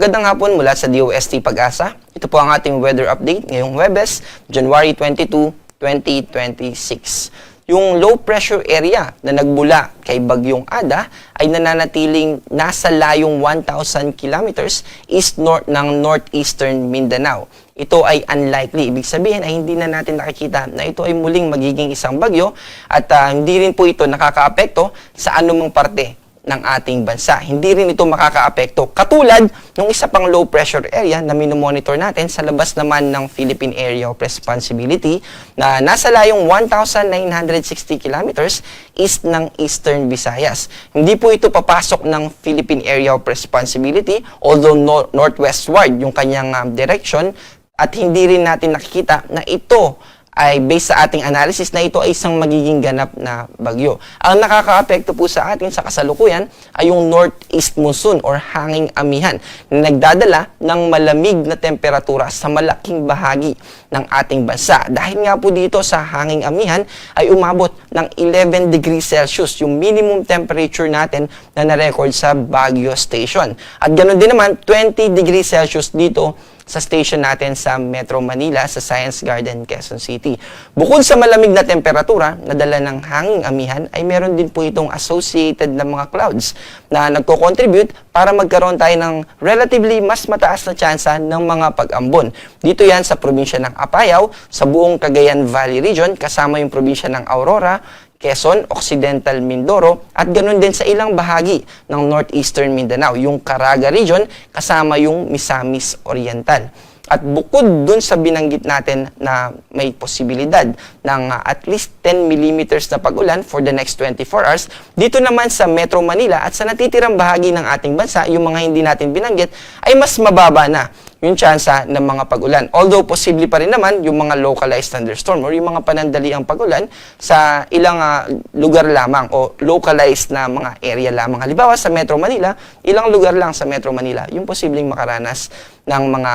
Magandang hapon mula sa DOST Pag-asa. Ito po ang ating weather update ngayong Huwebes, January 22, 2026. Yung low pressure area na nagbula kay Bagyong Ada ay nananatiling nasa layong 1,000 kilometers east-north ng northeastern Mindanao. Ito ay unlikely. Ibig sabihin ay hindi na natin nakikita na ito ay muling magiging isang bagyo at hindi rin po ito nakakaapekto sa anumang parte ng ating bansa. Hindi rin ito makakaapekto katulad ng isa pang low pressure area na minomonitor natin sa labas naman ng Philippine Area of Responsibility na nasa layong 1,960 kilometers east ng Eastern Visayas. Hindi po ito papasok ng Philippine Area of Responsibility although northwestward yung kanyang direction at hindi rin natin nakikita na ito ay based sa ating analysis na ito ay isang magiging ganap na bagyo. Ang nakakaapekto po sa atin sa kasalukuyan ay yung northeast monsoon or hanging amihan na nagdadala ng malamig na temperatura sa malaking bahagi ng ating bansa. Dahil nga po dito sa hanging amihan ay umabot ng 11 degrees Celsius yung minimum temperature natin na na-record sa Baguio Station. At ganoon din naman 20 degrees Celsius dito sa station natin sa Metro Manila sa Science Garden, Quezon City. Bukod sa malamig na temperatura na dala ng hanging amihan, ay meron din po itong associated na mga clouds na nagko-contribute para magkaroon tayo ng relatively mas mataas na tsansa ng mga pag-ambon. Dito yan sa probinsya ng Apayao, sa buong Cagayan Valley Region, kasama yung probinsya ng Aurora, Quezon, Occidental Mindoro, at ganoon din sa ilang bahagi ng Northeastern Mindanao, yung Caraga Region, kasama yung Misamis Oriental. At bukod dun sa binanggit natin na may posibilidad ng at least 10 millimeters na pag-ulan for the next 24 hours, dito naman sa Metro Manila at sa natitirang bahagi ng ating bansa, yung mga hindi natin binanggit, ay mas mababa na yung tsansa ng mga pag-ulan. Although, posible pa rin naman yung mga localized thunderstorm or yung mga panandaliang pag-ulan sa ilang lugar lamang o localized na mga area lamang. Halimbawa, sa Metro Manila, ilang lugar lang sa Metro Manila yung posibleng makaranas ng mga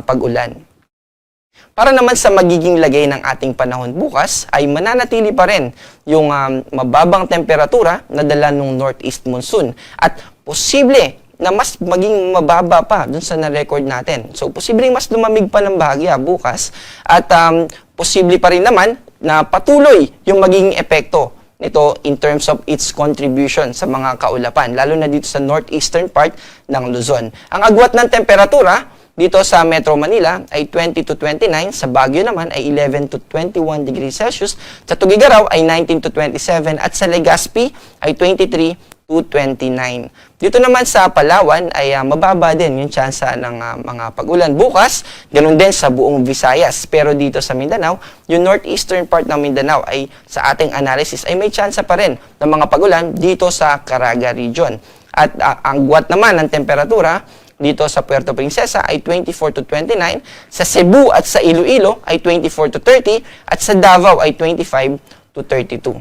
pag-ulan. Para naman sa magiging lagay ng ating panahon bukas, ay mananatili pa rin yung mababang temperatura na dala ng northeast monsoon. At posible na mas maging mababa pa dun sa na-record natin. So, posibleng mas lumamig pa ng bahagya bukas at posible pa rin naman na patuloy yung magiging epekto nito in terms of its contribution sa mga kaulapan, lalo na dito sa northeastern part ng Luzon. Ang agwat ng temperatura dito sa Metro Manila ay 20 to 29, sa Baguio naman ay 11 to 21 degrees Celsius, sa Tugigaraw ay 19 to 27 at sa Legazpi ay 23 to 29. Dito naman sa Palawan ay mababa din yung tsansa ng mga pag-ulan bukas, ganun din sa buong Visayas. Pero dito sa Mindanao, yung northeastern part ng Mindanao ay sa ating analysis ay may tsansa pa rin ng mga pag-ulan dito sa Caraga region. At ang agwat naman ng temperatura dito sa Puerto Princesa ay 24 to 29, sa Cebu at sa Iloilo ay 24 to 30, at sa Davao ay 25 to 32.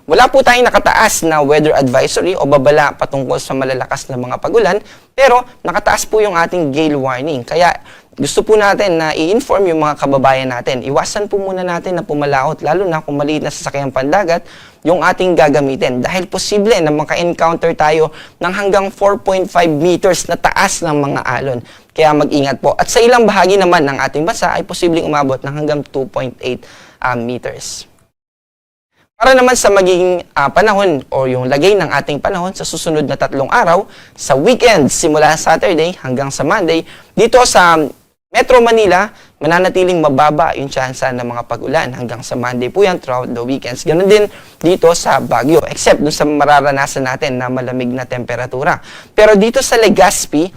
Wala po tayong nakataas na weather advisory o babala patungkol sa malalakas na mga pag-ulan, pero nakataas po yung ating gale warning. Kaya gusto po natin na i-inform yung mga kababayan natin. Iwasan po muna natin na pumalaot, lalo na kung maliit na sasakyang pandagat yung ating gagamitin. Dahil posible na maka-encounter tayo ng hanggang 4.5 meters na taas ng mga alon. Kaya mag-ingat po. At sa ilang bahagi naman ng ating bansa ay posibleng umabot ng hanggang 2.8 meters. Para naman sa magiging panahon o yung lagay ng ating panahon sa susunod na 3 araw, sa weekend simula Saturday hanggang sa Monday, dito sa Metro Manila, mananatiling mababa yung tsansa ng mga pag-ulan hanggang sa Monday po yan throughout the weekends. Ganun din dito sa Baguio, except dun sa mararanasan natin na malamig na temperatura. Pero dito sa Legazpi,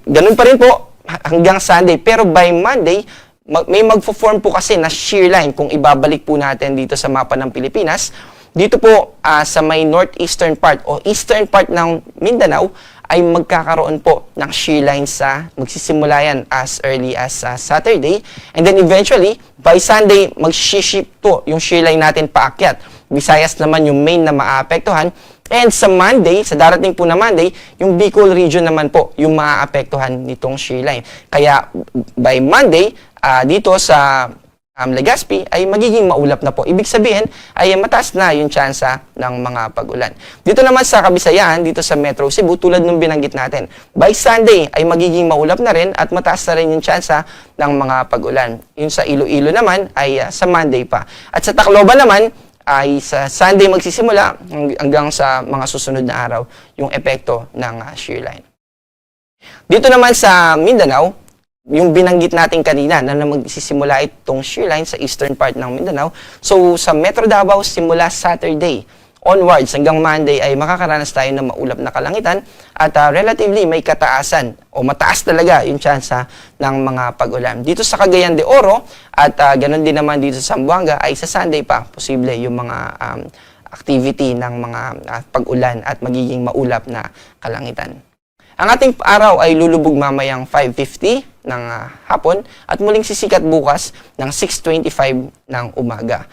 ganun pa rin po hanggang Sunday. Pero by Monday, may magfo-form po kasi na shear line kung ibabalik po natin dito sa mapa ng Pilipinas. Dito po sa may northeastern part o eastern part ng Mindanao ay magkakaroon po ng shear line sa magsisimula yan as early as Saturday. And then eventually, by Sunday, mag-shift po yung shear line natin paakyat. Visayas naman yung main na maapektuhan. And sa Monday, sa darating po na Monday, yung Bicol region naman po yung maapektuhan nitong shear line. Kaya by Monday, dito sa Legazpi ay magiging maulap na po. Ibig sabihin ay mataas na yung tsansa ng mga pag-ulan. Dito naman sa Kabisayan, dito sa Metro Cebu, tulad ng binanggit natin, by Sunday ay magiging maulap na rin at mataas na rin yung tsansa ng mga pag-ulan. Yung sa Iloilo naman ay sa Monday pa. At sa Tacloban naman ay sa Sunday magsisimula hanggang sa mga susunod na araw yung epekto ng shear line. Dito naman sa Mindanao, yung binanggit natin kanina na magsisimula itong shear line sa eastern part ng Mindanao. So, sa Metro Davao, simula Saturday onwards hanggang Monday ay makakaranas tayo ng maulap na kalangitan at relatively may kataasan o mataas talaga yung tsansa ng mga pag-ulan. Dito sa Cagayan de Oro at ganun din naman dito sa Zamboanga ay sa Sunday pa posible yung mga activity ng mga pag-ulan at magiging maulap na kalangitan. Ang ating araw ay lulubog mamayang 5:50 ng hapon at muling sisikat bukas ng 6:25 ng umaga.